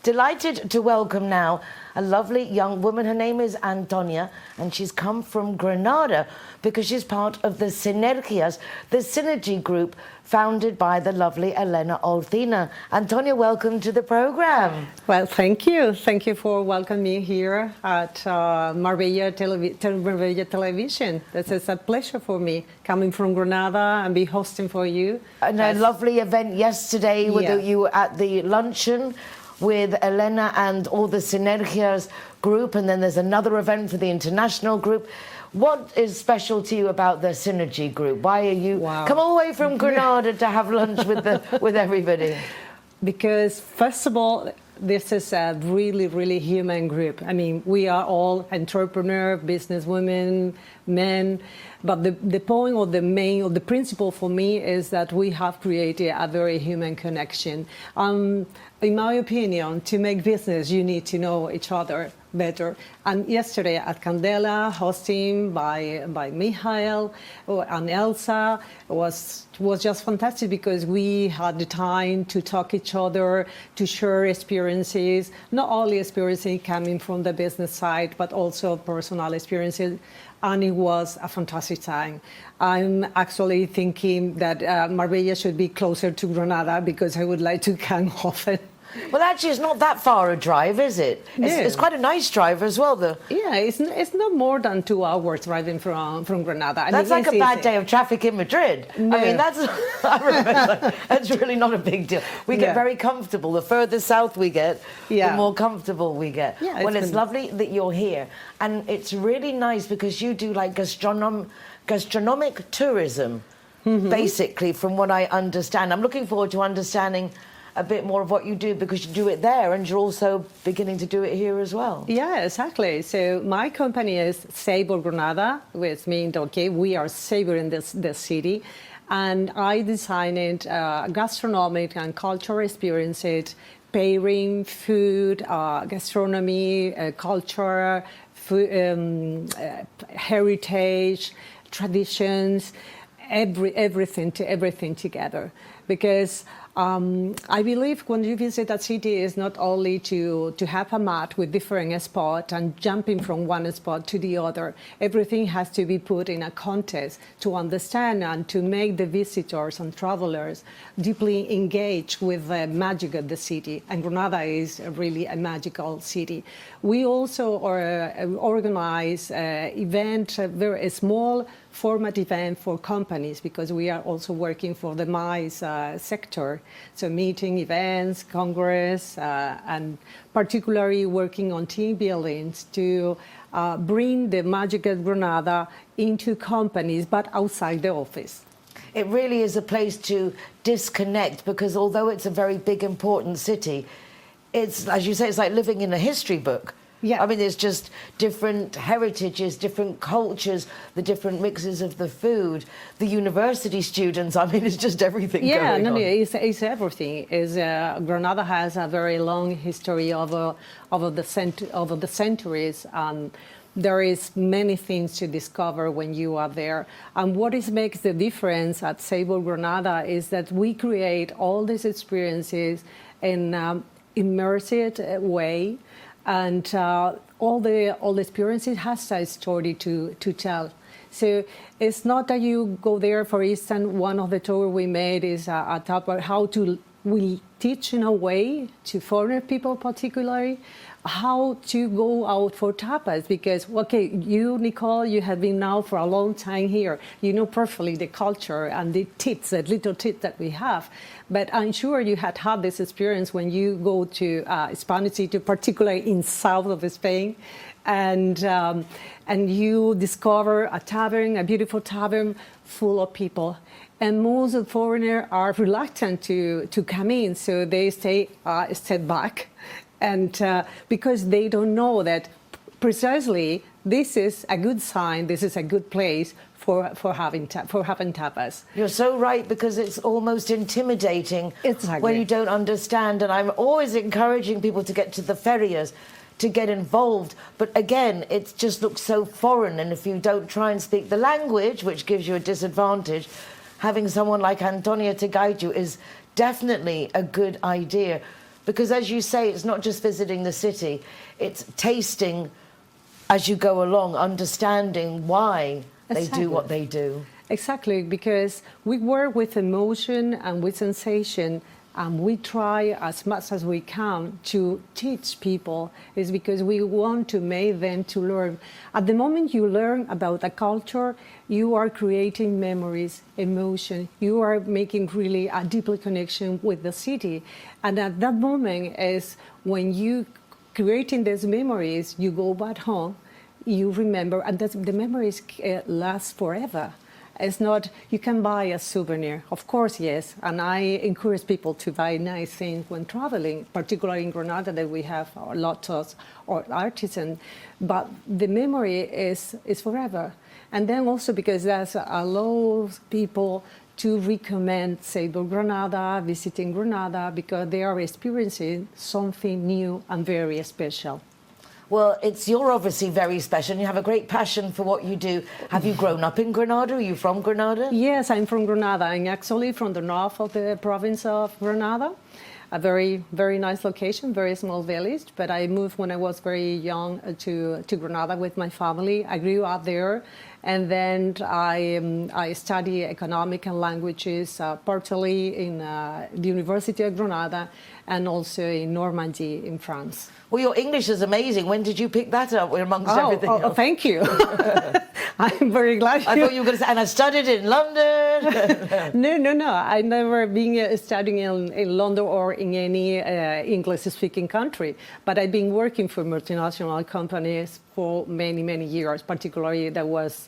Delighted to welcome now a lovely young woman. Her name is Antonia, and she's come from Granada because she's part of the Sinergias, the synergy group founded by the lovely Elena Olcina. Antonia, welcome to the program. Well, thank you. Thank you for welcoming me here at Marbella Television. This is a pleasure for me, coming from Granada and be hosting for you. And a lovely event yesterday with you were at the luncheon with Elena and all the Sinergias group, and then there's another event for the international group. What is special to you about the Synergy group? Why are you come all the way from Granada to have lunch with everybody? Because first of all, this is a really, really human group. I mean, we are all entrepreneurs, businesswomen, men, but the point or the principle for me is that we have created a very human connection. In my opinion, to make business, you need to know each other better. And yesterday at Candela, hosting by Michael and Elsa, was just fantastic because we had the time to talk each other, to share experiences, not only experiences coming from the business side, but also personal experiences. And it was a fantastic time. I'm actually thinking that Marbella should be closer to Granada because I would like to come often. Well, actually, it's not that far a drive, is it? It's quite a nice drive as well, though. Yeah, it's not more than 2 hours driving from Granada. That's like a bad day of traffic in Madrid. No. I mean, I remember, that's really not a big deal. We get very comfortable. The further south we get, the more comfortable we get. Yeah, well, it's lovely that you're here. And it's really nice because you do like gastronomic tourism, basically, from what I understand. I'm looking forward to understanding a bit more of what you do because you do it there and you're also beginning to do it here as well. Yeah, exactly. So my company is Savor Granada, which means, okay, we are savoring this city. And I designed gastronomic and cultural experiences, pairing food, gastronomy, culture, food, heritage, traditions, everything together. Because I believe when you visit a city, is not only to have a map with different spots and jumping from one spot to the other. Everything has to be put in a context to understand and to make the visitors and travelers deeply engaged with the magic of the city. And Granada is really a magical city. We also organize events, a very small format event for companies because we are also working for the MICE sector. So meeting, events, congress, and particularly working on team buildings to bring the magic of Granada into companies, but outside the office. It really is a place to disconnect because although it's a very big, important city, it's, as you say, it's like living in a history book. Yeah. I mean, there's just different heritages, different cultures, the different mixes of the food, the university students. I mean, it's just everything going on. Yeah, it's everything. Granada has a very long history over the centuries, and there is many things to discover when you are there. And what makes the difference at Savor Granada is that we create all these experiences in an immersive way. And all the experiences has a story to tell. So it's not that you go there. For instance, one of the tours we made is about how we teach in a way to foreign people, particularly how to go out for tapas. Because okay, you, Nicole, you have been now for a long time here. You know perfectly the culture and the little tips that we have. But I'm sure you had this experience when you go to Spanish city, particularly in south of Spain, and you discover a tavern, a beautiful tavern full of people. And most of the foreigners are reluctant to come in, so they stay step back, and because they don't know that precisely this is a good sign, this is a good place for having tapas. You're so right, because it's almost intimidating when you don't understand. And I'm always encouraging people to get to the ferias, to get involved. But again, it just looks so foreign. And if you don't try and speak the language, which gives you a disadvantage, having someone like Antonia to guide you is definitely a good idea. Because as you say, it's not just visiting the city, it's tasting as you go along, understanding why they do what they do. Exactly, because we work with emotion and with sensation, and we try as much as we can to teach people, is because we want to make them to learn. At the moment you learn about a culture, you are creating memories, emotion, you are making really a deeper connection with the city. And at that moment is when you creating these memories, you go back home, you remember, and the memories last forever. It's not, you can buy a souvenir, of course, yes, and I encourage people to buy nice things when traveling, particularly in Granada that we have a lot of artisans, but the memory is forever. And then also because that allows people to recommend Savor Granada, visiting Granada, because they are experiencing something new and very special. Well, you're obviously very special and you have a great passion for what you do. Have you grown up in Granada? Are you from Granada? Yes, I'm from Granada. I'm actually from the north of the province of Granada. A very, very nice location, very small village. But I moved when I was very young to Granada with my family. I grew up there. And then I studied economic and languages, partly in the University of Granada and also in Normandy in France. Well, your English is amazing. When did you pick that up amongst everything else? Oh, thank you. I'm very glad. I thought you were going to say, and I studied in London. No. I never been studying in London or in any English-speaking country. But I've been working for multinational companies for many, many years. Particularly, there was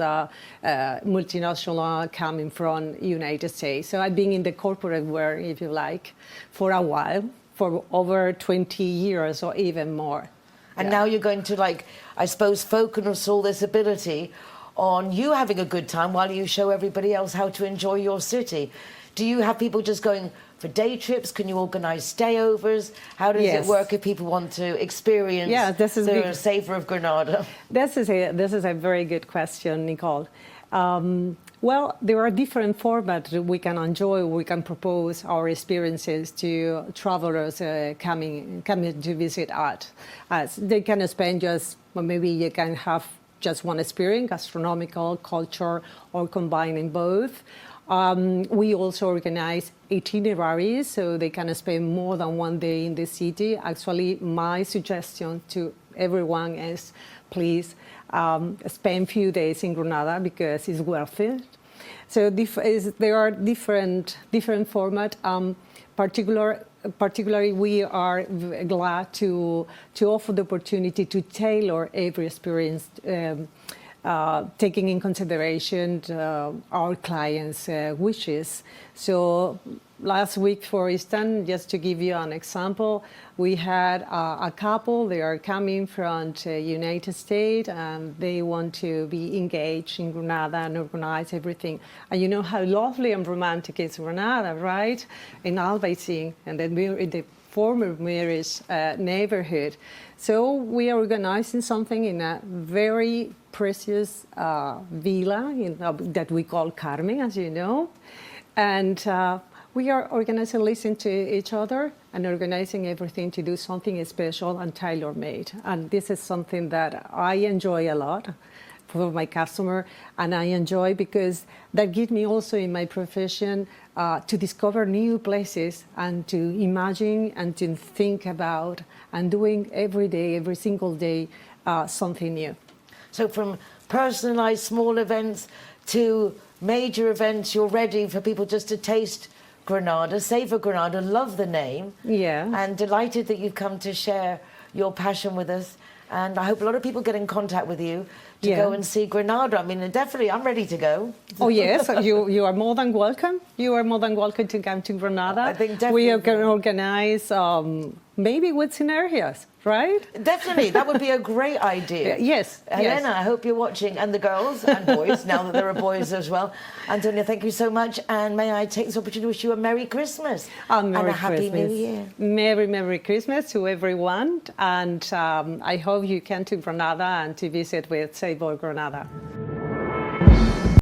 multinational coming from United States. So I've been in the corporate world, if you like, for a while, for over 20 years or even more. And now you're going to, I suppose, focus all this ability on you having a good time while you show everybody else how to enjoy your city. Do you have people just going for day trips? Can you organise stayovers? How does it work if people want to experience the Savor of Granada? This is a very good question, Nicole. Well, there are different formats that we can enjoy. We can propose our experiences to travelers coming to visit us. They can spend maybe you can have just one experience, gastronomical, culture, or combining both. We also organize itineraries, so they can spend more than one day in the city. Actually, my suggestion to everyone is please spend a few days in Granada because it's worth it. So there are different formats. Particularly, we are glad to offer the opportunity to tailor every experience, taking in consideration our clients' wishes. So last week, for instance, just to give you an example, we had a couple. They are coming from the United States and they want to be engaged in Granada and organize everything. And you know how lovely and romantic is Granada, right? In Albaicin, and then we're in the former Morillas neighborhood. So we are organizing something in a very precious villa that we call Carmen, as you know. And we are organizing, listening to each other and organizing everything to do something special and tailor-made. And this is something that I enjoy a lot for my customer, and I enjoy because that gives me also in my profession to discover new places and to imagine and to think about and doing every day, every single day, something new. So from personalized small events to major events, you're ready for people just to taste Granada, Savor Granada, love the name. Yeah. And delighted that you've come to share your passion with us. And I hope a lot of people get in contact with you to go and see Granada. I mean, definitely, I'm ready to go. Oh, yes, you are more than welcome. You are more than welcome to come to Granada. I think definitely. We can organize maybe with scenarios, right? Definitely, that would be a great idea. Yes. Helena, I hope you're watching, and the girls and boys, now that there are boys as well. Antonia, thank you so much, and may I take this opportunity to wish you a Merry Christmas and a Happy New Year. Merry Christmas to everyone, and I hope you can to Granada and to visit with Savor Granada.